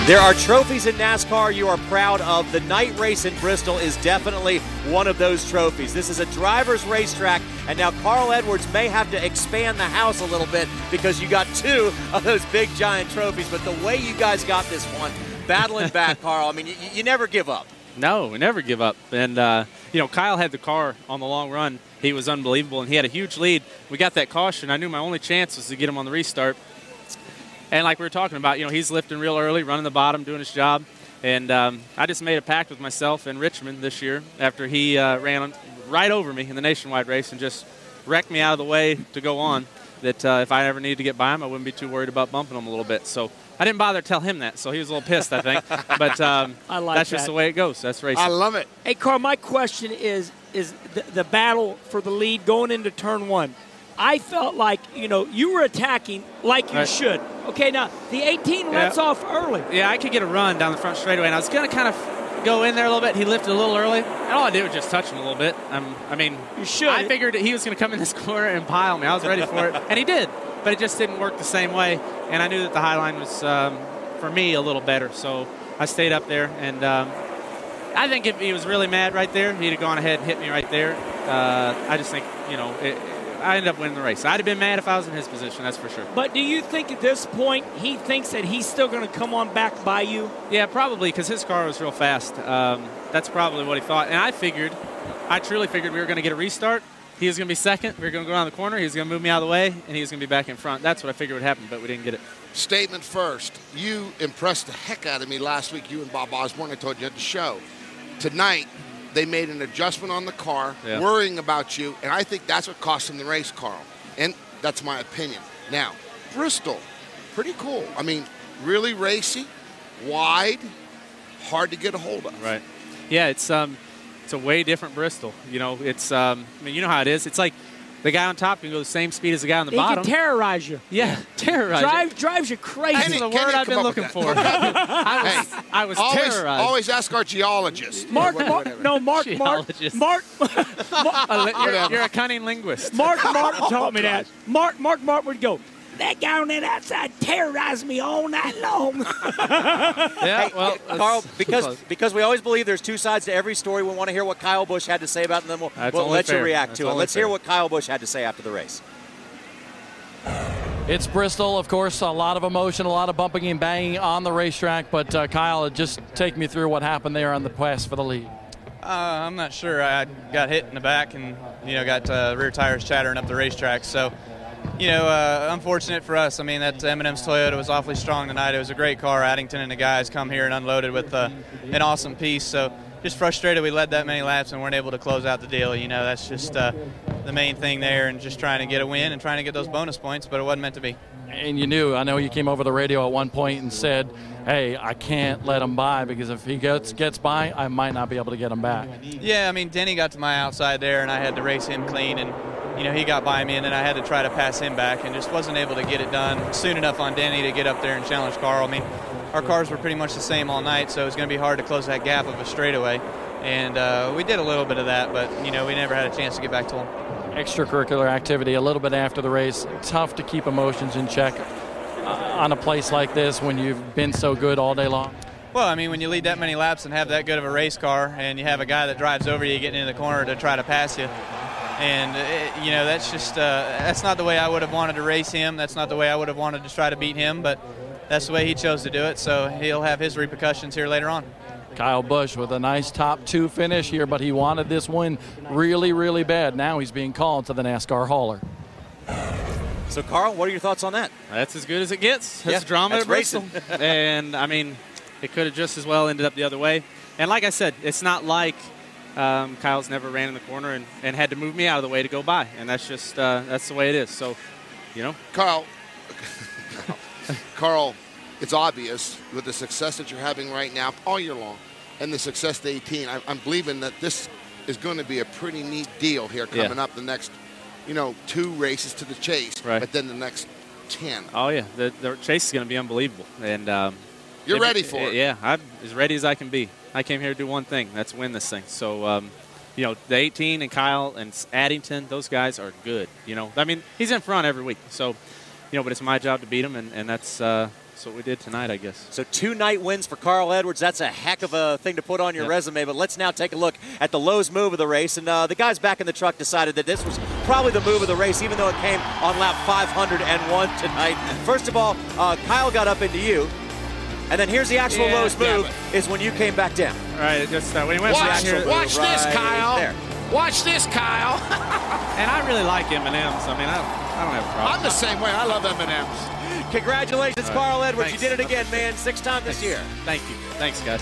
There are trophies in NASCAR you are proud of. The night race in Bristol is definitely one of those trophies. This is a driver's racetrack, and now Carl Edwards may have to expand the house a little bit because you got two of those big giant trophies. But the way you guys got this one, battling back, Carl, I mean, you never give up. No, we never give up. And, you know, Kyle had the car on the long run. He was unbelievable, and he had a huge lead. We got that caution. I knew my only chance was to get him on the restart. And like we were talking about, you know, he's lifting real early, running the bottom, doing his job. And I just made a pact with myself in Richmond this year after he ran right over me in the nationwide race and just wrecked me out of the way to go on, that if I ever needed to get by him, I wouldn't be too worried about bumping him a little bit. So I didn't bother to tell him that, so he was a little pissed, I think. But that's just the way it goes. That's racing. I love it. Hey, Carl, my question is the battle for the lead going into turn one. I felt like, you know, you were attacking like you should. Okay, now, the 18 lets off early. Yeah, I could get a run down the front straightaway, and I was going to kind of go in there a little bit. He lifted a little early, and all I did was just touch him a little bit. I mean, you should. I figured he was going to come in this corner and pile me. I was ready for it, and he did. But it just didn't work the same way, and I knew that the high line was, for me, a little better. So I stayed up there, and I think if he was really mad right there, he'd have gone ahead and hit me right there. I just think, you know, I ended up winning the race. I'd have been mad if I was in his position, that's for sure. But do you think at this point he thinks that he's still going to come on back by you? Yeah, probably, because his car was real fast. That's probably what he thought. And I truly figured we were going to get a restart. He was going to be second. We were going to go around the corner. He was going to move me out of the way, and he was going to be back in front. That's what I figured would happen, but we didn't get it. Statement first. You impressed the heck out of me last week, you and Bob Osborne. I told you at the show. Tonight, they made an adjustment on the car, worrying about you, and I think that's what cost him the race, Carl. And that's my opinion. Now, Bristol, pretty cool. I mean, really racy, wide, hard to get a hold of. Right. Yeah, it's a way different Bristol. You know, it's I mean, you know how it is. It's like the guy on top can go the same speed as the guy on the bottom. He can terrorize you. Yeah, terrorize you. Drives you crazy. That's the word I've been looking for. I was terrorized. Always ask our geologist. Mark. You're a cunning linguist. Mark taught me that. Mark would go, that guy on that outside terrorized me all night long. Yeah, well, Carl, because we always believe there's two sides to every story, we want to hear what Kyle Busch had to say about it, and then we'll let you react to it. Let's hear what Kyle Busch had to say after the race. It's Bristol, of course, a lot of emotion, a lot of bumping and banging on the racetrack, but Kyle, just take me through what happened there on the pass for the lead. I'm not sure. I got hit in the back and, you know, got rear tires chattering up the racetrack, so you know, unfortunate for us. I mean, that M&M's Toyota was awfully strong tonight. It was a great car. Addington and the guys come here and unloaded with an awesome piece. So just frustrated we led that many laps and weren't able to close out the deal. You know, that's just the main thing there, and just trying to get a win and trying to get those bonus points, but it wasn't meant to be. And you knew, I know you came over the radio at one point and said, hey, I can't let him by because if he gets by, I might not be able to get him back. Yeah, I mean, Denny got to my outside there, and I had to race him clean, and you know, he got by me, and then I had to try to pass him back and just wasn't able to get it done soon enough on Denny to get up there and challenge Carl. I mean, our cars were pretty much the same all night, so it was going to be hard to close that gap of a straightaway. And we did a little bit of that, but, you know, we never had a chance to get back to him. Extracurricular activity a little bit after the race. Tough to keep emotions in check on a place like this when you've been so good all day long. Well, I mean, when you lead that many laps and have that good of a race car and you have a guy that drives over you getting in the corner to try to pass you, and, you know, that's just that's not the way I would have wanted to race him. That's not the way I would have wanted to try to beat him, but that's the way he chose to do it, so he'll have his repercussions here later on. Kyle Busch with a nice top two finish here, but he wanted this win really, really bad. Now he's being called to the NASCAR hauler. So, Carl, what are your thoughts on that? That's as good as it gets. That's drama at Bristol. And, I mean, it could have just as well ended up the other way. And like I said, it's not like Kyle's never ran in the corner and had to move me out of the way to go by. And that's just that's the way it is. So, you know. Carl, it's obvious with the success that you're having right now all year long and the success to 18, I'm believing that this is going to be a pretty neat deal here coming up the next, you know, 2 races to the chase, but then the next 10. Oh, yeah. The chase is going to be unbelievable. And you're ready for it. Yeah, I'm as ready as I can be. I came here to do one thing. That's win this thing. So, you know, the 18 and Kyle and Addington, those guys are good. You know, I mean, he's in front every week. So, you know, but it's my job to beat him, and that's That's what we did tonight, I guess. So 2 night wins for Carl Edwards. That's a heck of a thing to put on your resume. But let's now take a look at the Lowe's move of the race. And the guys back in the truck decided that this was probably the move of the race, even though it came on lap 501 tonight. First of all, Kyle got up into you. And then here's the actual Lowe's move is when you came back down. All right, just when he went Watch this, Kyle. There. Watch this, Kyle. And I really like M&Ms. I mean, I don't have a problem. I'm the same way. I love M&Ms. Congratulations, Carl Edwards. Thanks. You did it again, man. 6th time this year. Thank you. Thanks, guys.